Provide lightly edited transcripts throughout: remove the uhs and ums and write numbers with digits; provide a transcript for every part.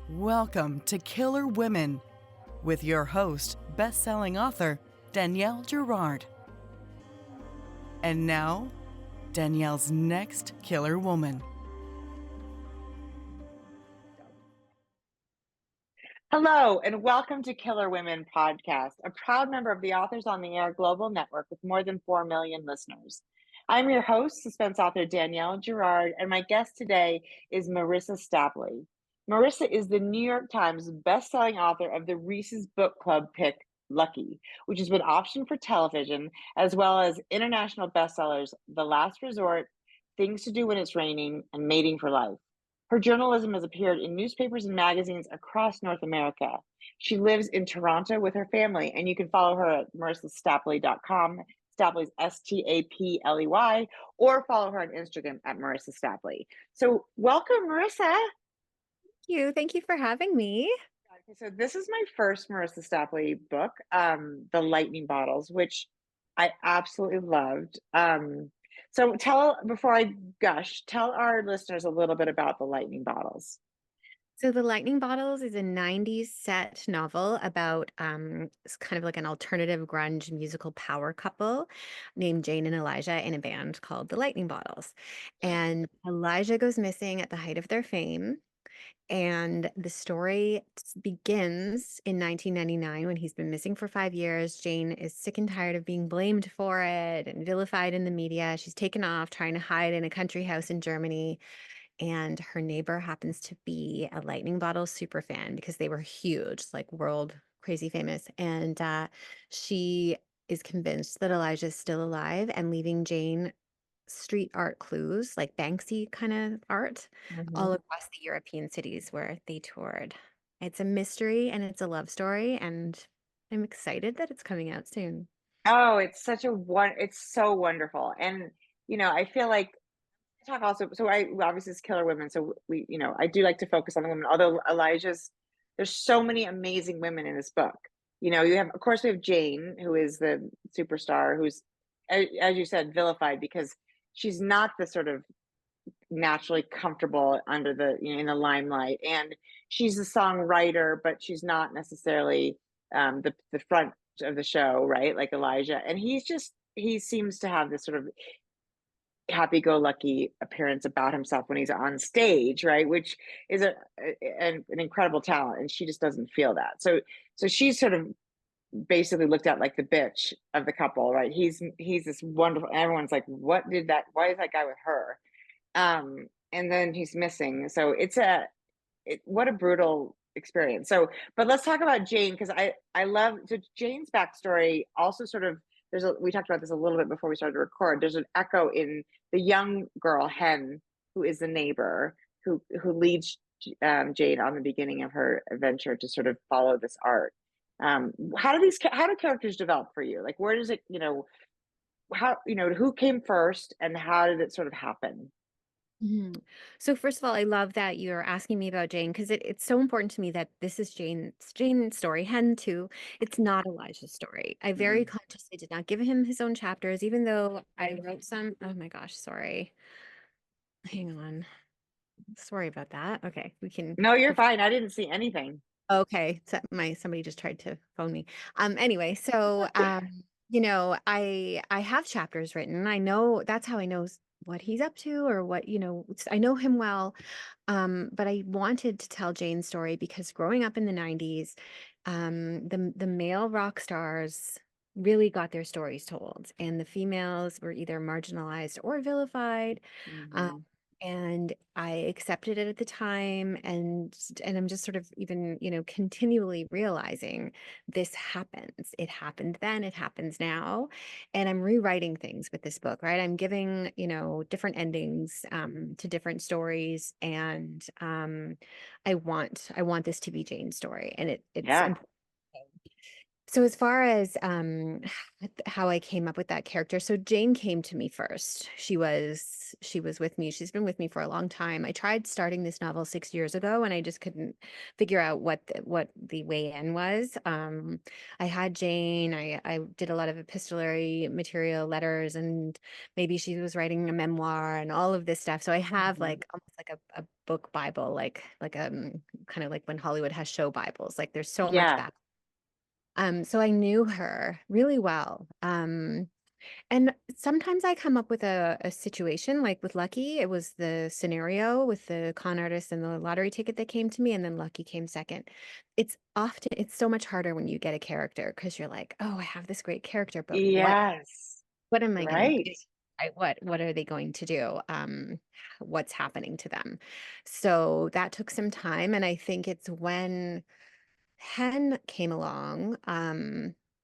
Welcome to Killer Women with your host, best-selling author Danielle Girard. And now, Danielle's next killer woman. Hello, and welcome to Killer Women Podcast, a proud member of the Authors on the Air Global Network with more than 4 million listeners. I'm your host, suspense author Danielle Girard, and my guest today is Marissa Stapley. Marissa is the New York Times best-selling author of the Reese's Book Club pick, Lucky, which has been optioned for television, as well as international bestsellers, The Last Resort, Things to Do When It's Raining, and Mating for Life. Her journalism has appeared in newspapers and magazines across North America. She lives in Toronto with her family, and you can follow her at marissastapley.com. Stapley's Stapley, or follow her on Instagram at Marissa Stapley. So, welcome, Marissa. Thank you for having me. Okay, so this is my first Marissa Stapley book, The Lightning Bottles, which I absolutely loved. So before I gush, tell our listeners a little bit about The Lightning Bottles. So The Lightning Bottles is a 90s set novel about it's kind of like an alternative grunge musical power couple named Jane and Elijah in a band called The Lightning Bottles. And Elijah goes missing at the height of their fame. And the story begins in 1999 when he's been missing for 5 years. Jane is sick and tired of being blamed for it and vilified in the media. She's taken off trying to hide in a country house in Germany. And her neighbor happens to be a Lightning Bottle super fan because they were huge, like world crazy famous. And she is convinced that Elijah is still alive and leaving Jane street art clues, like Banksy kind of art, all across the European cities where they toured. It's a mystery and it's a love story, and I'm excited that it's coming out soon. Oh, it's so wonderful. And I feel like talk also, so I obviously it's Killer Women, so I do like to focus on the women, although there's so many amazing women in this book. Of course we have Jane, who is the superstar, who's, as you said, vilified because she's not the sort of naturally comfortable under in the limelight, and she's a songwriter, but she's not necessarily the front of the show, right? Like Elijah, and he seems to have this sort of happy-go-lucky appearance about himself when he's on stage, right? Which is an incredible talent, and she just doesn't feel that. So she's sort of basically looked at like the bitch of the couple, right? He's this wonderful. Everyone's like, why is that guy with her? And then he's missing. So what a brutal experience. So, but let's talk about Jane, because I love, so Jane's backstory also sort of, we talked about this a little bit before we started to record. There's an echo in the young girl Hen, who is the neighbor who leads Jane on the beginning of her adventure to sort of follow this art. How do characters develop for you? Like, where does it, who came first and how did it sort of happen? So first of all, I love that you're asking me about Jane because it's so important to me that this is Jane's story. Hen too. It's not Elijah's story. I very consciously did not give him his own chapters, even though I wrote some. Oh my gosh, sorry. Hang on. Sorry about that. Okay, we can. No, you're fine. I didn't see anything. Okay, so somebody just tried to phone me. Anyway, so I have chapters written. I know that's how I know what he's up to or what, I know him well. But I wanted to tell Jane's story because growing up in the 90s, the male rock stars really got their stories told, and the females were either marginalized or vilified. And I accepted it at the time, and I'm just sort of even, continually realizing this happens. It happened then, it happens now, and I'm rewriting things with this book, right? I'm giving, different endings to different stories, and I want this to be Jane's story, and it's Yeah. important. So as far as how I came up with that character, so Jane came to me first. She was with me. She's been with me for a long time. I tried starting this novel 6 years ago, and I just couldn't figure out what the way in was. I had Jane. I did a lot of epistolary material, letters, and maybe she was writing a memoir and all of this stuff. So I have Mhm. like almost like a book Bible, like kind of like when Hollywood has show Bibles. Like there's so much Yeah. back. So I knew her really well. And sometimes I come up with a situation like with Lucky. It was the scenario with the con artist and the lottery ticket that came to me, and then Lucky came second. It's so much harder when you get a character because you're like, oh, I have this great character, but Yes. what am I gonna Right. do? What are they going to do? What's happening to them? So that took some time, and I think it's when Hen came along,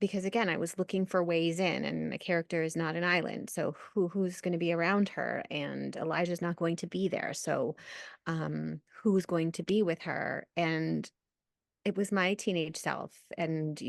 because again, I was looking for ways in, and the character is not an island. So who's going to be around her? And Elijah's not going to be there. So who's going to be with her? And it was my teenage self and,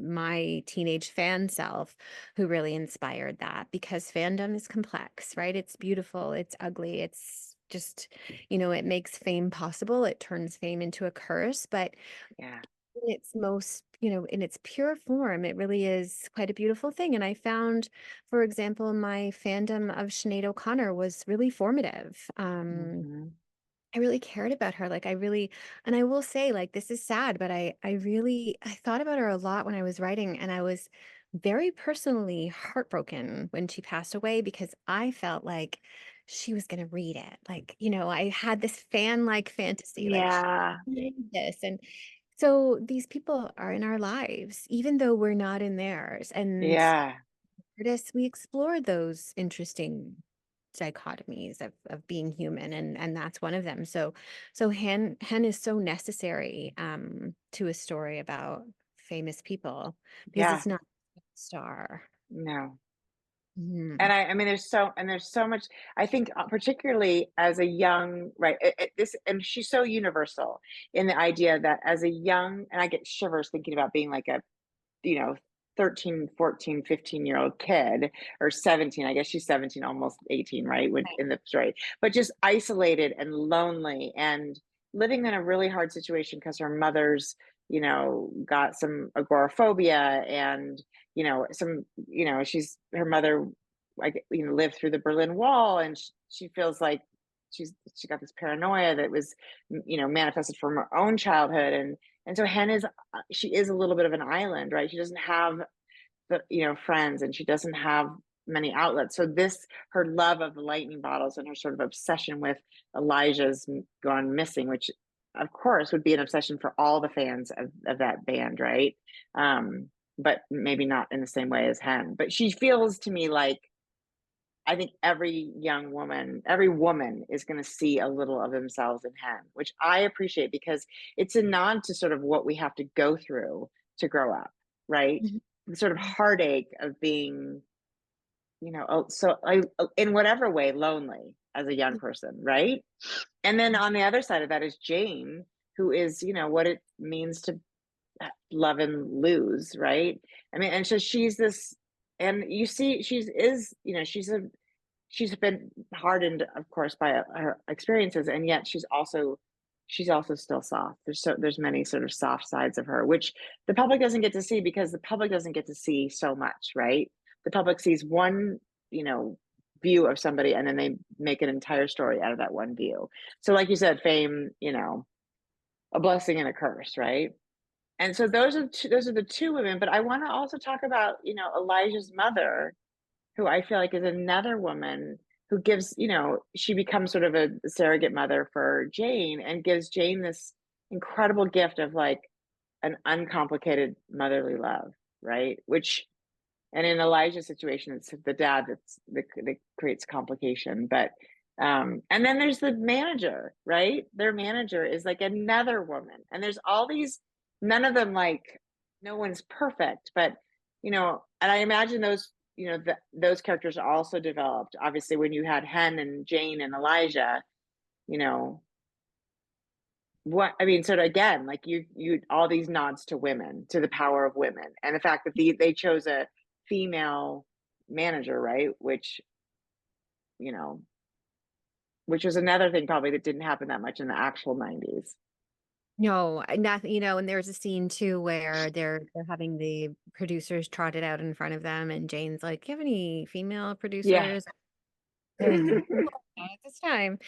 my teenage fan self who really inspired that because fandom is complex, right? It's beautiful, it's ugly, it's just, it makes fame possible. It turns fame into a curse, but Yeah. in its most, in its pure form, it really is quite a beautiful thing. And I found, for example, my fandom of Sinead O'Connor was really formative. Mhm. I really cared about her. Like I really, and I will say, like, this is sad, but I thought about her a lot when I was writing, and I was very personally heartbroken when she passed away because I felt like she was going to read it. Like, I had this fan-like fantasy, like she Yeah. read this. And so these people are in our lives, even though we're not in theirs. And Yeah. artists, we explore those interesting dichotomies of being human, and that's one of them. So Hen is so necessary to a story about famous people because Yeah. it's not a star. No. And Mhm. I mean, there's so much. I think, particularly as a young, right? This, and she's so universal in the idea that as a young, and I get shivers thinking about being like a, you know 13, 14, 15-year-old kid, or 17. I guess she's 17, almost 18, right, when Right. in the story, but just isolated and lonely and living in a really hard situation because her mother's got some agoraphobia, and some, she's her mother, like, lived through the Berlin Wall, and she feels like she got this paranoia that was manifested from her own childhood. And so Hen is, she is a little bit of an island, right? She doesn't have the friends, and she doesn't have many outlets. So this, her love of the lightning bottles and her sort of obsession with Elijah's gone missing, which of course would be an obsession for all the fans of that band, right? But maybe not in the same way as Hen. But she feels to me like, I think every young woman, every woman is going to see a little of themselves in Hen, which I appreciate because it's a nod to sort of what we have to go through to grow up, right? Mhm. The sort of heartache of being, in whatever way, lonely as a young person, right? And then on the other side of that is Jane, who is, what it means to love and lose, right? I mean, and so she's this, and you see, she's been hardened, of course, by her experiences, and yet she's also still soft. There's many sort of soft sides of her, which the public doesn't get to see because the public doesn't get to see so much, right? The public sees one, you know, view of somebody, and then they make an entire story out of that one view. So, like you said, fame, a blessing and a curse, right? And so those are the two women. But I want to also talk about, Elijah's mother, who I feel like is another woman who gives, she becomes sort of a surrogate mother for Jane, and gives Jane this incredible gift of like an uncomplicated motherly love, right? Which, and in Elijah's situation, it's the dad that creates complication. But and then there's the manager, right? Their manager is like another woman, and there's all these, none of them, like, no one's perfect, but and I imagine those, those characters are also developed. Obviously, when you had Hen and Jane and Elijah, you know, what I mean, sort of again, like you all these nods to women, to the power of women, and the fact that they chose a female manager, right? You know, which was another thing probably that didn't happen that much in the actual 90s. No, nothing, and there's a scene too where they're having the producers trot it out in front of them, and Jane's like, "You have any female Yeah. producers?" And not at this time.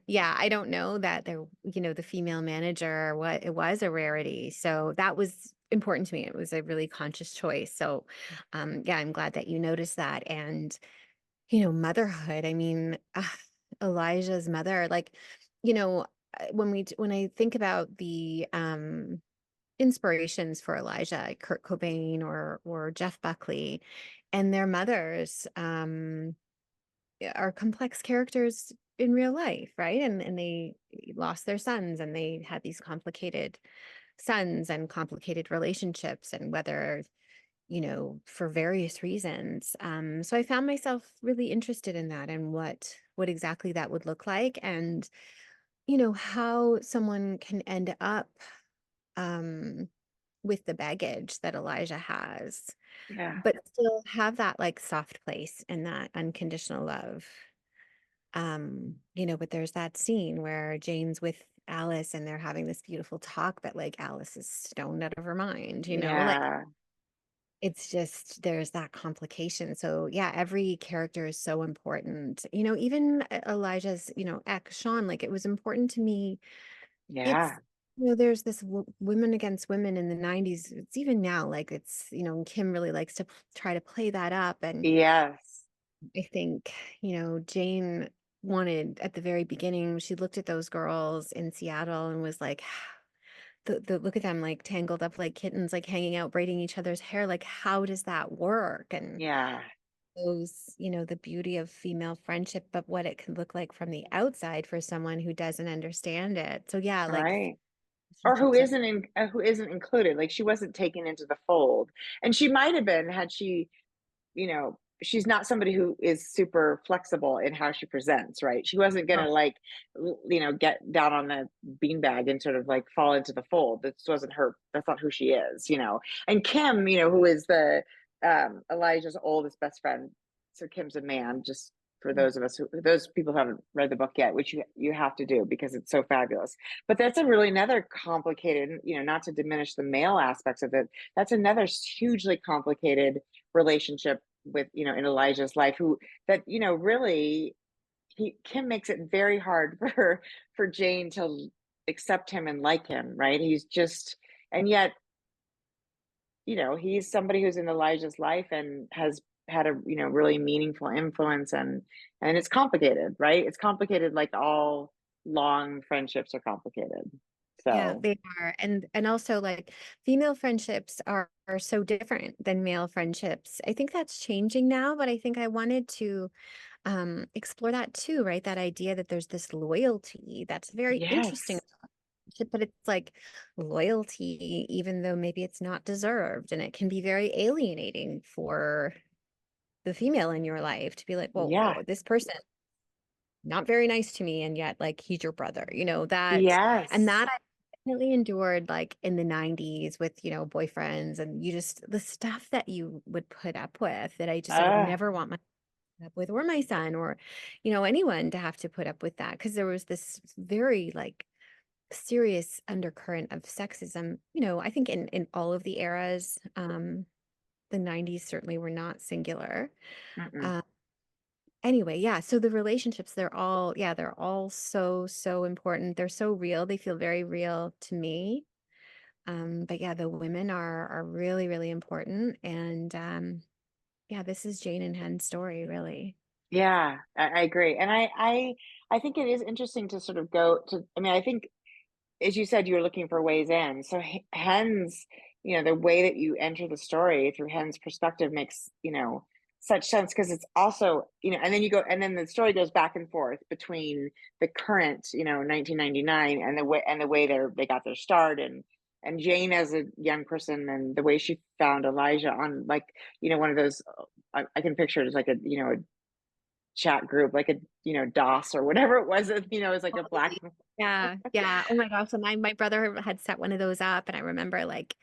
Yeah, I don't know that there, the female manager, what it was a rarity. So that was important to me. It was a really conscious choice. So yeah, I'm glad that you noticed that. And, motherhood. I mean, Elijah's mother, like, you know, when I think about the inspirations for Elijah, like Kurt Cobain or Jeff Buckley and their mothers, are complex characters in real life, right? And they lost their sons and they had these complicated sons and complicated relationships and whether, for various reasons. So I found myself really interested in that and what exactly that would look like and, how someone can end up um with the baggage that Elijah has, Yeah. but still have that like soft place and that unconditional love. But there's that scene where Jane's with Alice and they're having this beautiful talk, but like Alice is stoned out of her mind, like Yeah. it's just there's that complication. So yeah, every character is so important. Even Elijah's, ex Sean, like it was important to me. It's Yeah. there's this women against women in the 90s. It's even now, like it's, Kim really likes to try to play that up. And Yes. I think, Jane wanted at the very beginning, she looked at those girls in Seattle and was like, the look at them like tangled up like kittens, like hanging out, braiding each other's hair. Like, how does that work? And Yeah. those, the beauty of female friendship, but what it can look like from the outside for someone who doesn't understand it. So yeah, like Right. Or relationships are who isn't included, like she wasn't taken into the fold, and she might have been had she, she's not somebody who is super flexible in how she presents, right? She wasn't oh, gonna like, get down on the beanbag and sort of like fall into the fold. This wasn't her. That's not who she is. And Kim, who is the Elijah's oldest best friend. So Kim's a man. Just for those people who haven't read the book yet, which you have to do because it's so fabulous. But that's a really another complicated. Not to diminish the male aspects of it. That's another hugely complicated relationship with in Elijah's life, who that really Kim makes it very hard for Jane to accept him and like him, right? He's just, and yet he's somebody who's in Elijah's life and has had a really meaningful influence, and it's complicated, right? It's complicated, like all long friendships are complicated. yeah, So they are. And also like female friendships are so different than male friendships. I think that's changing now, but I think I wanted to explore that too, right? That idea that there's this loyalty that's very interesting, yes, but it's like loyalty, even though maybe it's not deserved, and it can be very alienating for the female in your life to be like, well, yeah, this person not very nice to me, and yet like he's your brother, and yes, that I definitely endured like in the 90s with, boyfriends, and you just the stuff that you would put up with that I would uh, never want my up with or my son or anyone to have to put up with that because there was this very like serious undercurrent of sexism, I think in all of the eras. The 90s certainly were not singular. mm-mm. uh, anyway, yeah, so the relationships, they're all so important. They're so real, they feel very real to me. But yeah, the women are really really important. And yeah, this is Jane and Hen's story, really. Yeah, I agree, and I think it is interesting to sort of go to. I mean, I think as you said, you were looking for ways in. So Hen's, the way that you enter the story through Hen's perspective makes, such sense because it's also, and then you go, and then the story goes back and forth between the current, 1999 and the way they got their start, and Jane as a young person and the way she found Elijah on like, one of those, I can picture it as like a chat group, like a, DOS or whatever it was, it was like a black Totally. Yeah, yeah. Oh my gosh. So my brother had set one of those up, and I remember like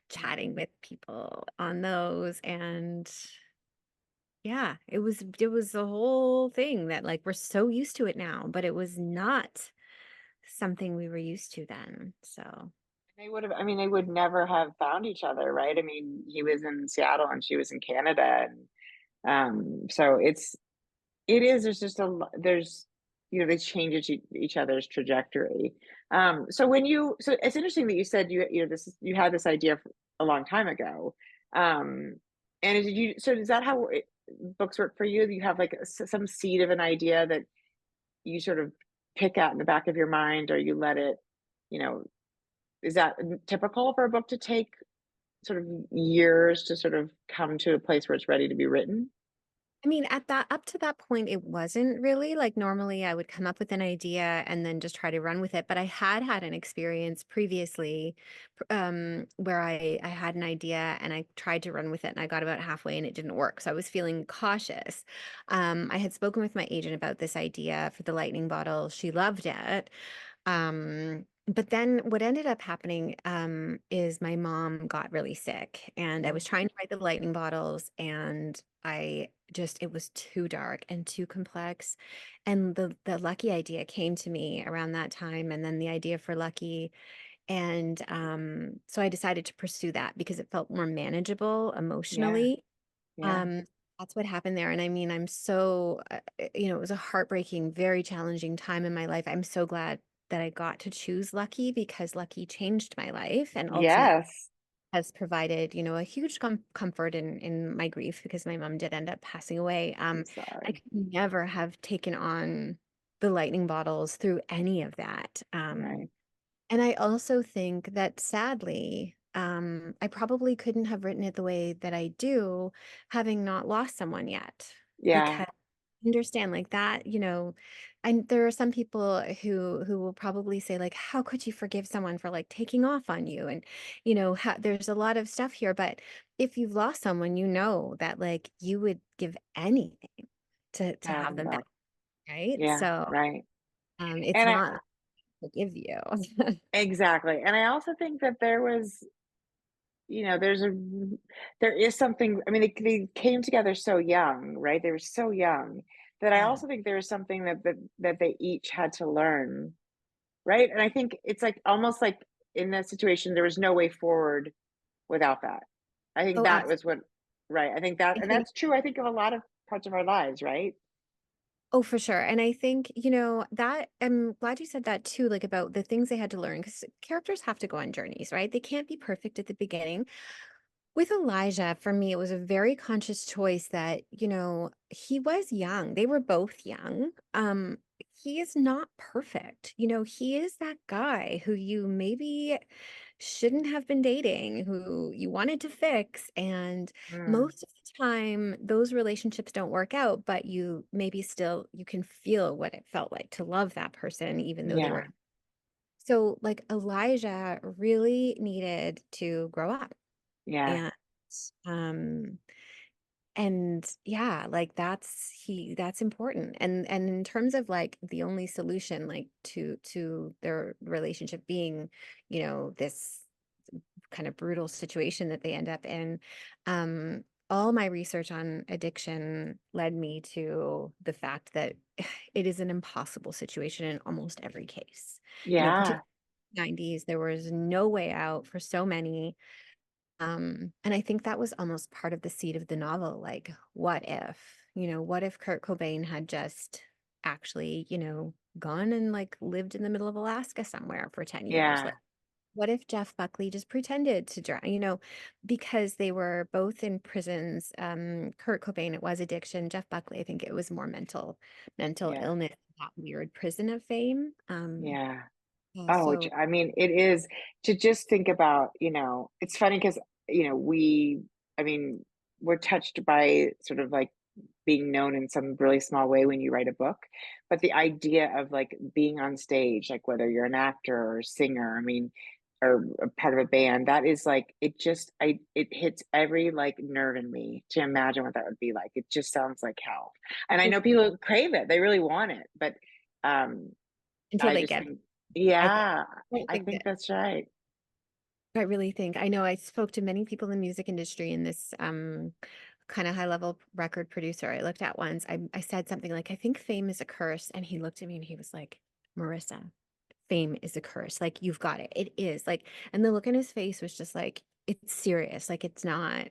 chatting with people on those, and yeah, it was the whole thing that like we're so used to it now, but it was not something we were used to then. So They would have, I mean, they would never have found each other, right? I mean, he was in Seattle and she was in Canada. And so there's just there's, they change each other's trajectory. So it's interesting that you said you had this idea a long time ago. Um, and so is that how books work for you? You have like some seed of an idea that you sort of pick out in the back of your mind, or you let it, you know, is that typical for a book to take sort of years to sort of come to a place where it's ready to be written? I mean, at that up to that point, it wasn't really like normally I would come up with an idea and then just try to run with it. But I had had an experience previously, where I had an idea and I tried to run with it and I got about halfway and it didn't work. So I was feeling cautious. I had spoken with my agent about this idea for the lightning bottle. She loved it. But then what ended up happening is my mom got really sick and I Mm. was trying to write the lightning bottles and it was too dark and too complex. And the Lucky idea came to me around that time and then the idea for Lucky. And so I decided to pursue that because it felt more manageable Yeah, emotionally. yeah, um, that's what happened there, and I mean, I'm so it was a heartbreaking, very challenging time in my life. I'm so glad that I got to choose Lucky because Lucky changed my life and ultimately yes. has provided, a huge comfort in my grief because my mom did end up passing away. I'm I sorry. could never have taken on the lightning bottles through any of that. Right. And I also think that sadly, I probably couldn't have written it the way that I do, having not lost someone yet. Yeah. Because understand like that, and there are some people who will probably say like, how could you forgive someone for like taking off on you? And there's a lot of stuff here, but if you've lost someone, you know that like you would give anything to Have have them them back, back. right? Yeah, So right. it's And not forgive you. exactly. And I also think that you know, there's a there is something, I mean, they came together so young, right? They were so young that I Yeah. also think there was something that they each had to learn, right? And I think it's like almost like in that situation, there was no way forward without that. I think Oh, that was what, right. I think that, I and think, that's true, I think, of a lot of parts of our lives, right? oh, for sure. And I think, that I'm glad you said that too, like about the things they had to learn, because characters have to go on journeys, right? They can't be perfect at the beginning. With Elijah, for me, it was a very conscious choice that, he was young. They were both young. He is not perfect. He is that guy who you maybe shouldn't have been dating, who you wanted to fix. And Mm, most of the time, those relationships don't work out, but you can feel what it felt like to love that person, even though they were. yeah, So, like, Elijah really needed to grow up. yeah, And um yeah, like that's important. And in terms of like the only solution like to their relationship being, this kind of brutal situation that they end up in, all my research on addiction led me to the fact that it is an impossible situation in almost every case. yeah, Particularly 90s, there was no way out for so many. And I think that was almost part of the seed of the novel. Like, what if Kurt Cobain had just actually, gone and like lived in the middle of Alaska somewhere for 10 years? Like, yeah, what if Jeff Buckley just pretended to drown, because they were both in prisons. Kurt Cobain, it was addiction. Jeff Buckley, I think it was more mental yeah, illness, that weird prison of fame. yeah. Yeah, Oh, which so I mean, it is to just think about, it's funny because, I mean, we're touched by sort of like being known in some really small way when you write a book. But the idea of like being on stage, like whether you're an actor or a singer, I mean, or a part of a band, that is like, it hits every like nerve in me to imagine what that would be like. It just sounds like hell. And I know people crave it, they really want it. But, um, until I they just get think. I Yeah, don't I think think that that's right. I really think I know I spoke to many people in the music industry and this kind of high level record producer I looked at once. I said something like, I think fame is a curse. And he looked at me and he was like, Marissa, fame is a curse. Like, you've got it. It is like, and the look in his face was just like, it's serious. Like, it's not,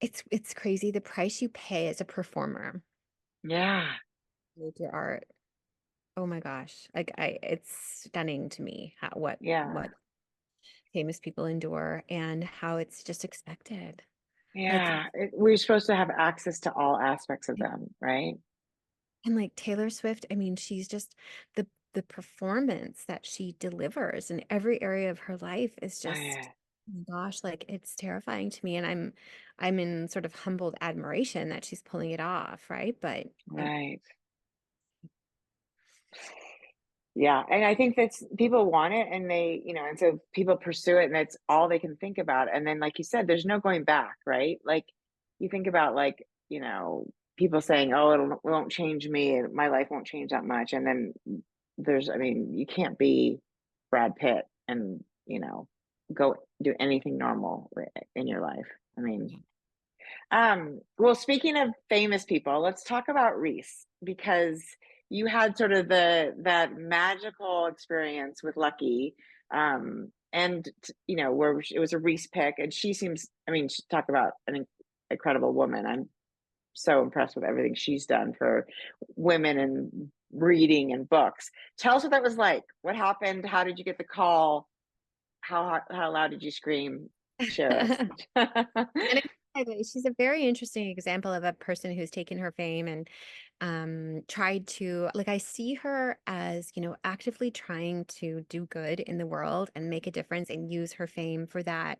it's crazy. The price you pay as a performer Yeah, with your art. Oh my gosh. Like it's stunning to me how, yeah, what famous people endure and how it's just expected. Like, yeah. We're supposed to have access to all aspects of them, right? and like Taylor Swift, I mean, she's just the performance that she delivers in every area of her life is Oh, just, yeah, oh my gosh, like it's terrifying to me. And I'm in sort of humbled admiration that she's pulling it off, right? But right. Yeah, and I think that's people want it and they, and so people pursue it and that's all they can think about. And then like you said, there's no going back, right? Like you think about like, people saying, "Oh, it won't change me, and my life won't change that much." And then I mean, you can't be Brad Pitt and, go do anything normal in your life. I mean, well, speaking of famous people, let's talk about Reese because you had sort of that magical experience with Lucky, and where it was a Reese pick, and she seems, I mean, talk about an incredible woman. I'm so impressed with everything she's done for women and reading and books. Tell us what that was like. What happened? How did you get the call? How loud did you scream? Share us. And she's a very interesting example of a person who's taken her fame and tried to, like, I see her as, actively trying to do good in the world and make a difference and use her fame for that.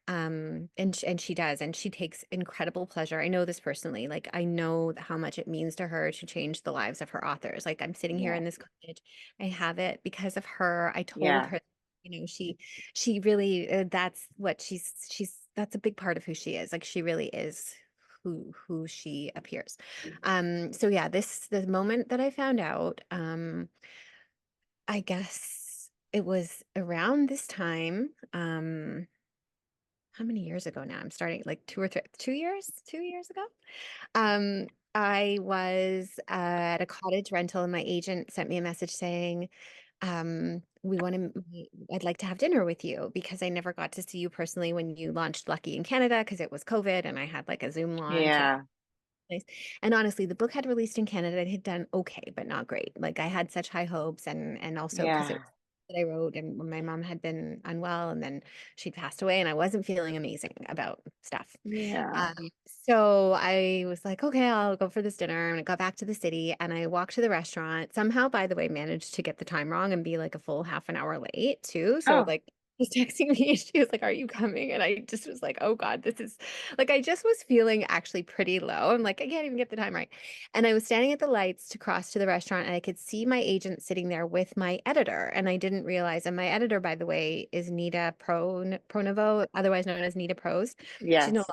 And she does, and she takes incredible pleasure. I know this personally. Like, I know how much it means to her to change the lives of her authors. Like, I'm sitting here Yeah, in this college. I have it because of her. I told yeah. her, she really, that's what that's a big part of who she is. Like, she really is who she appears. So yeah, the moment that I found out, I guess it was around this time. How many years ago now? I'm starting like 2 years ago. I was at a cottage rental and my agent sent me a message saying, I'd like to have dinner with you because I never got to see you personally when you launched Lucky in Canada because it was COVID and I had like a Zoom launch and Yeah, nice. And honestly, the book had released in Canada. It had done okay, but not great. Like I had such high hopes and also because it yeah, was that I wrote and when my mom had been unwell and then she passed away and I wasn't feeling amazing about stuff. yeah. So I was like, okay, I'll go for this dinner. And I got back to the city and I walked to the restaurant. Somehow, by the way, managed to get the time wrong and be like a full half an hour late too. So Oh, like was texting me and she was like, are you coming? And I just was like, oh God, this is like I just was feeling actually pretty low. I'm like, I can't even get the time right. And I was standing at the lights to cross to the restaurant and I could see my agent sitting there with my editor. And I didn't realize, and my editor, by the way, is Nita Pronovo, otherwise known as Nita Prose. She's no yes.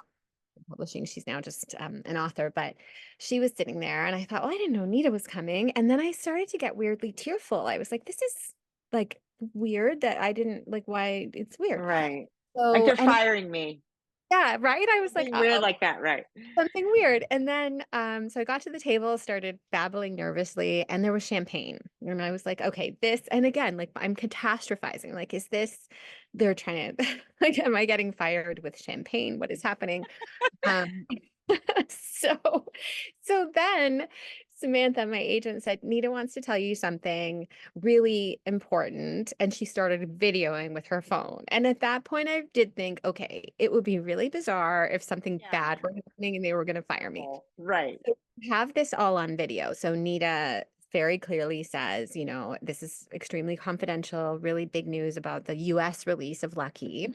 publishing. She's now just an author, but she was sitting there and I thought, oh, I didn't know Nita was coming. And then I started to get weirdly tearful. I was like, this is like weird that I didn't like why it's weird. Right. Like So, they're and firing me. yeah, right. I was like, Something weird uh-oh, like that, right? something weird. And then so I got to the table, started babbling nervously, and there was champagne. And I was like, okay, this, and again, like I'm catastrophizing. Like, is this they're trying to like, am I getting fired with champagne? What is happening? Um, so so then Samantha, my agent, said, Nita wants to tell you something really important. And she started videoing with her phone. And at that point, I did think, okay, it would be really bizarre if something Yeah. bad were happening and they were going to fire me. Oh, right. So we have this all on video. So Nita very clearly says, this is extremely confidential, really big news about the US release of Lucky.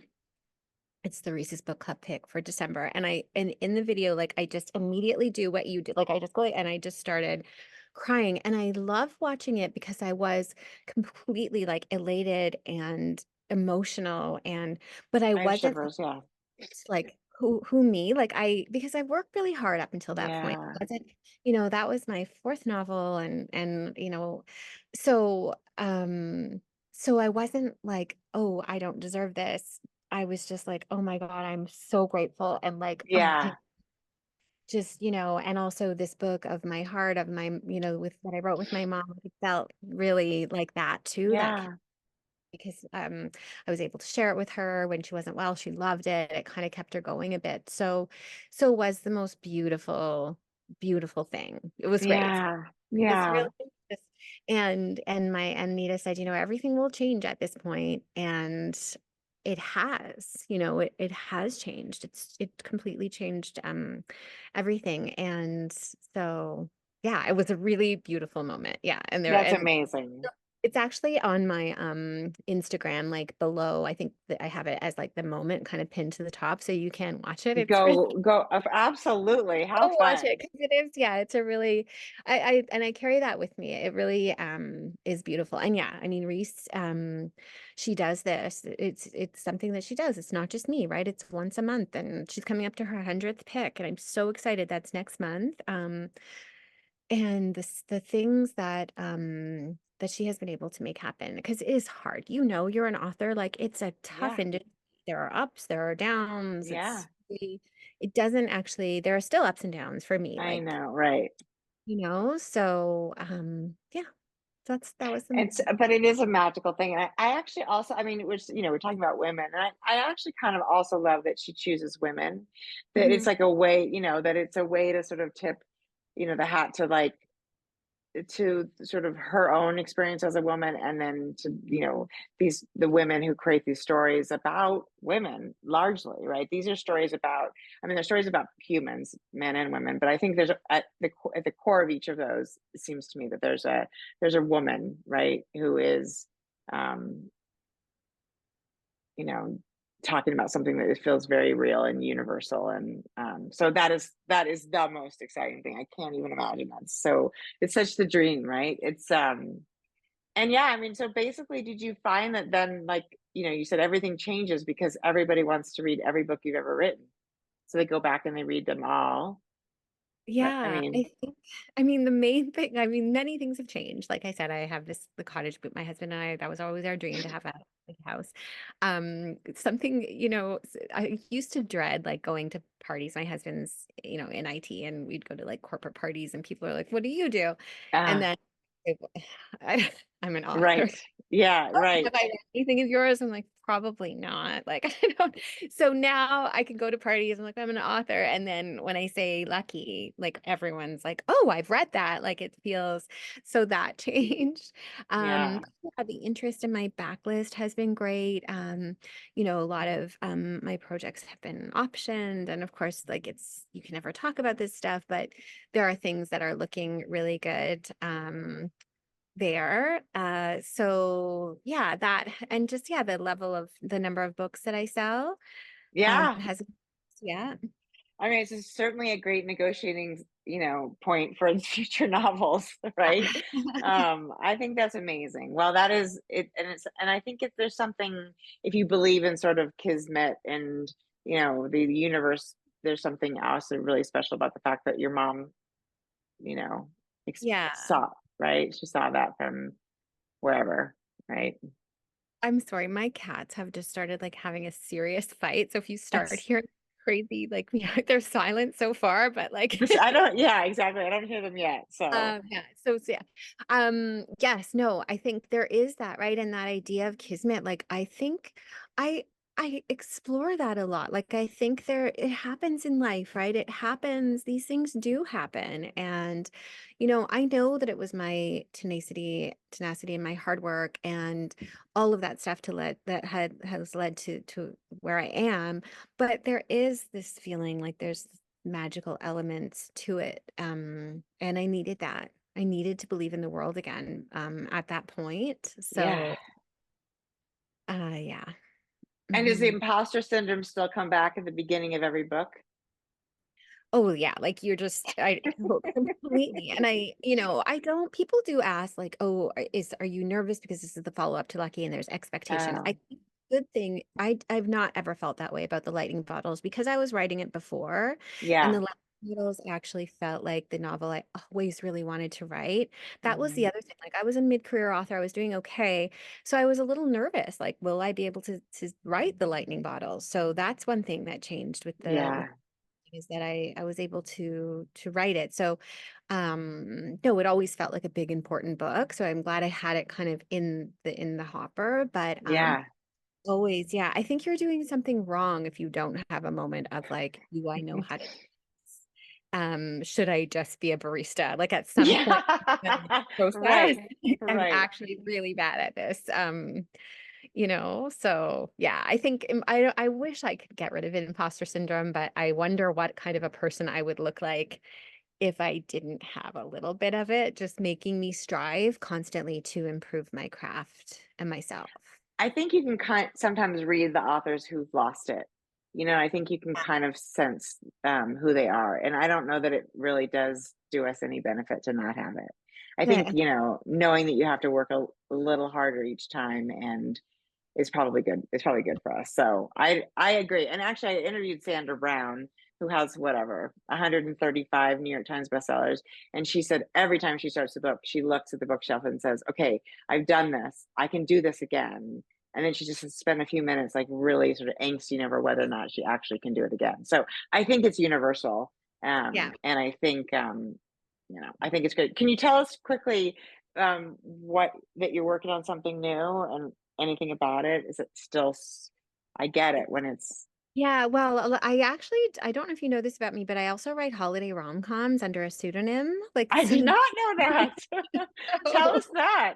It's the Reese's Book Club pick for December. And in the video, like I just immediately do what you did. Like I just go and I just started crying. And I love watching it because I was completely like elated and emotional but I I have wasn't shivers. Yeah. like who me? Like because I worked really hard up until that point. Yeah. Wasn't, that was my fourth novel and so so I wasn't like, oh, I don't deserve this. I was just like, oh my God, I'm so grateful. And like, oh, Yeah. thank just, and also this book of my heart, of my, with what I wrote with my mom, it felt really like that too, Yeah. because I was able to share it with her when she wasn't well. She loved it. It kind of kept her going a bit. So it was the most beautiful, beautiful thing. It was great. Yeah. It was Yeah. really just, and Nita said, everything will change at this point, and it has, it has changed. It completely changed everything. And so yeah, it was a really beautiful moment. Yeah. That's And amazing. it's actually on my Instagram, like below. I think that I have it as like the moment kind of pinned to the top, so you can watch it. It's really Go. Absolutely. How go watch fun. it because it is, yeah, it's a really I carry that with me. It really is beautiful. And yeah, I mean Reese, she does this. It's something that she does. It's not just me, right? It's once a month, and she's coming up to her 100th pick, and I'm so excited. That's next month. And the things that she has been able to make happen, because it is hard. You're an author, like it's a tough Yeah. industry. There are ups, there are downs. Yeah. It doesn't actually, there are still ups and downs for me, I like, know. Right. so yeah, that was the But it is a magical thing. And I actually also, I mean, we're talking about women. And I actually kind of also love that she chooses women, that it's Mhm. like a way, that it's a way to sort of tip, the hat to like, to sort of her own experience as a woman, and then to the women who create these stories about women largely, right? These are stories about, I mean, they're stories about humans, men and women, but I think there's at the core of each of those, it seems to me that there's a woman, right, who is um you know, talking about something that feels very real and universal. And so that is the most exciting thing. I can't even imagine that. So it's such the dream, right? And yeah, I mean, so basically, did you find that then, like, you said everything changes because everybody wants to read every book you've ever written. So they go back and they read them all. But I Yeah, mean, I mean, the main thing, I mean, many things have changed. Like I said, I have the cottage with my husband and I. That was always our dream, to have a big house. Something, I used to dread like going to parties. My husband's, in IT, and we'd go to like corporate parties, and people are like, "What do you do?" And uh, then I'm an author. right. Yeah, Have right. I read anything of yours? I'm like, probably not. Like, I don't. So now I can go to parties. I'm like, I'm an author. And then when I say lucky, like everyone's like, oh, I've read that. Like it feels, so that changed. Yeah. Yeah, the interest in my backlist has been great. A lot of my projects have been optioned. And of course, like you can never talk about this stuff, but there are things that are looking really good. There. So yeah, that, and just, yeah, the number of books that I sell, Yeah. has, yeah. I mean, it's certainly a great negotiating, point for the future novels, right? I think that's amazing. Well, that is it, and I think if there's something, if you believe in sort of kismet and the universe, there's something else really special about the fact that your mom, you know, Yeah. saw, right? She saw that from wherever, right? I'm sorry, my cats have just started like having a serious fight. So if you start That's hearing crazy, like, they're silent so far, but like, this. I don't. Yeah, exactly. I don't hear them yet. So yeah, so yeah. Yes, no, I think there is that, right? And that idea of kismet, like I think I I explore that a lot. Like I think it happens in life, right? It happens, these things do happen. And I know that it was my tenacity and my hard work and all of that stuff that has led to where I am. But there is this feeling like there's magical elements to it. And I needed that. I needed to believe in the world again, at that point. yeah. So, yeah. And does the Mhm. imposter syndrome still come back at the beginning of every book? Oh yeah, like you're just completely. And I don't, people do ask like, "Oh, are you nervous because this is the follow-up to Lucky and there's expectation?" I Oh, think good thing, I've not ever felt that way about the lightning bottles because I was writing it before, and yeah. Beatles actually felt like the novel I always really wanted to write. That was the Mhm. other thing. Like I was a mid-career author, I was doing okay. So I was a little nervous, like, will I be able to write the lightning bottles? So that's one thing that changed with Yeah. is that I was able to write it. So no, it always felt like a big important book. So I'm glad I had it kind of in the hopper. But Yeah. always, yeah, I think you're doing something wrong if you don't have a moment of like, do I know how to do this? Should I just be a barista? Like at some point in the Yeah. process, Right. I'm Right. actually really bad at this. So yeah, I think I wish I could get rid of imposter syndrome, but I wonder what kind of a person I would look like if I didn't have a little bit of it, just making me strive constantly to improve my craft and myself. I think you can sometimes read the authors who've lost it. I think you can kind of sense who they are. And I don't know that it really does do us any benefit to not have it. I think, Yeah. knowing that you have to work a little harder each time and is probably good. It's probably good for us. So I agree. And actually, I interviewed Sandra Brown, who has whatever 135 New York Times bestsellers, and she said every time she starts a book, she looks at the bookshelf and says, "Okay, I've done this. I can do this again." And then she just spent a few minutes like really sort of angsting over whether or not she actually can do it again. So I think it's universal, Yeah. and I think I think it's great. Can you tell us quickly what that you're working on something new and anything about it? Is it still I get it when it's Yeah, well, I don't know if you know this about me, but I also write holiday rom-coms under a pseudonym. Like I so, did not know that. Tell us that.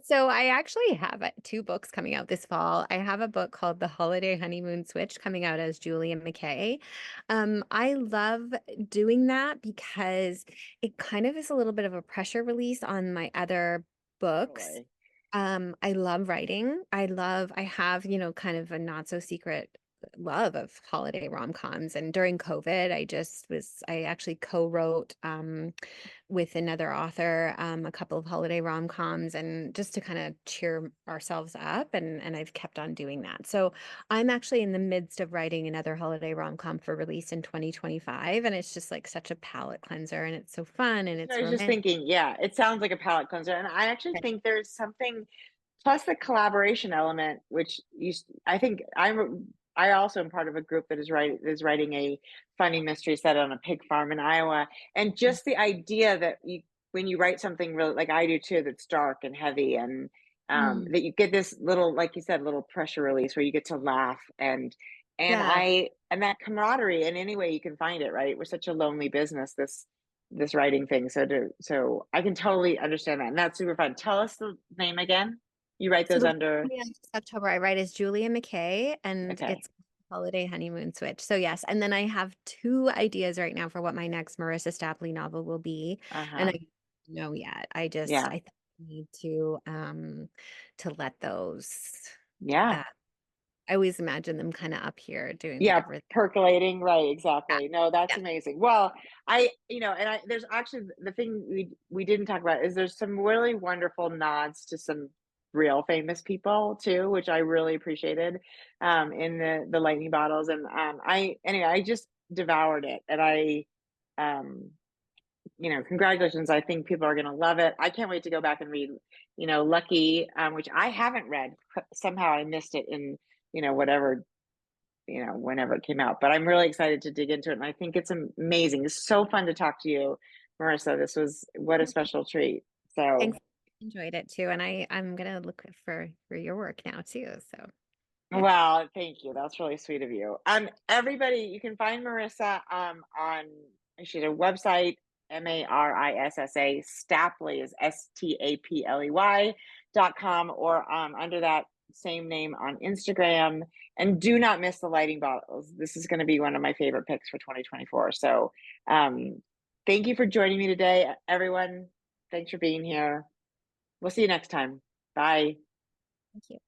so I actually have two books coming out this fall. I have a book called The Holiday Honeymoon Switch coming out as Julia McKay. I love doing that because it kind of is a little bit of a pressure release on my other books. Totally. I love writing. I have, kind of a not so secret love of holiday rom-coms. And during COVID, I actually co-wrote with another author a couple of holiday rom-coms and just to kind of cheer ourselves up. And I've kept on doing that. So I'm actually in the midst of writing another holiday rom-com for release in 2025. And it's just like such a palate cleanser and it's so fun and I it's was just romantic. thinking, yeah, it sounds like a palate cleanser. And I actually think there's something plus the collaboration element, which I think I also am part of a group that is writing a funny mystery set on a pig farm in Iowa. And just the idea that when you write something really like I do too, that's dark and heavy and Mm. that you get this little, like you said, little pressure release where you get to laugh Yeah. and that camaraderie in any way you can find it, right? We're such a lonely business, this writing thing. So I can totally understand that. And that's super fun. Tell us the name again. You write So those the one under coming out this October I write is Julia McKay, and okay. it's Holiday Honeymoon Switch. So yes, and then I have two ideas right now for what my next Marissa Stapley novel will be, and I Uh-huh. don't know yet. Yeah. I think I need to let those. Yeah. Uh, I always imagine them kind of up here doing Yeah, whatever. percolating, right, Yeah, exactly. No, that's yeah, amazing. Well, there's actually the thing we didn't talk about is there's some really wonderful nods to some real famous people too, which I really appreciated in the lightning bottles. And I just devoured it and um congratulations. I think people are going to love it. I can't wait to go back and read, Lucky, which I haven't read. Somehow I missed it in, whatever, whenever it came out. But I'm really excited to dig into it. And I think it's amazing. It's so fun to talk to you, Marissa. This was what a special treat. So, thanks. Enjoyed it too, and I'm gonna look for your work now too. So yeah, well, thank you. That's really sweet of you. Everybody, you can find Marissa on she had a website, Marissa Stapley is Stapley.com or under that same name on Instagram. And do not miss the lighting bottles. This is going to be one of my favorite picks for 2024. So thank you for joining me today, everyone. Thanks for being here. We'll see you next time. Bye. thank you.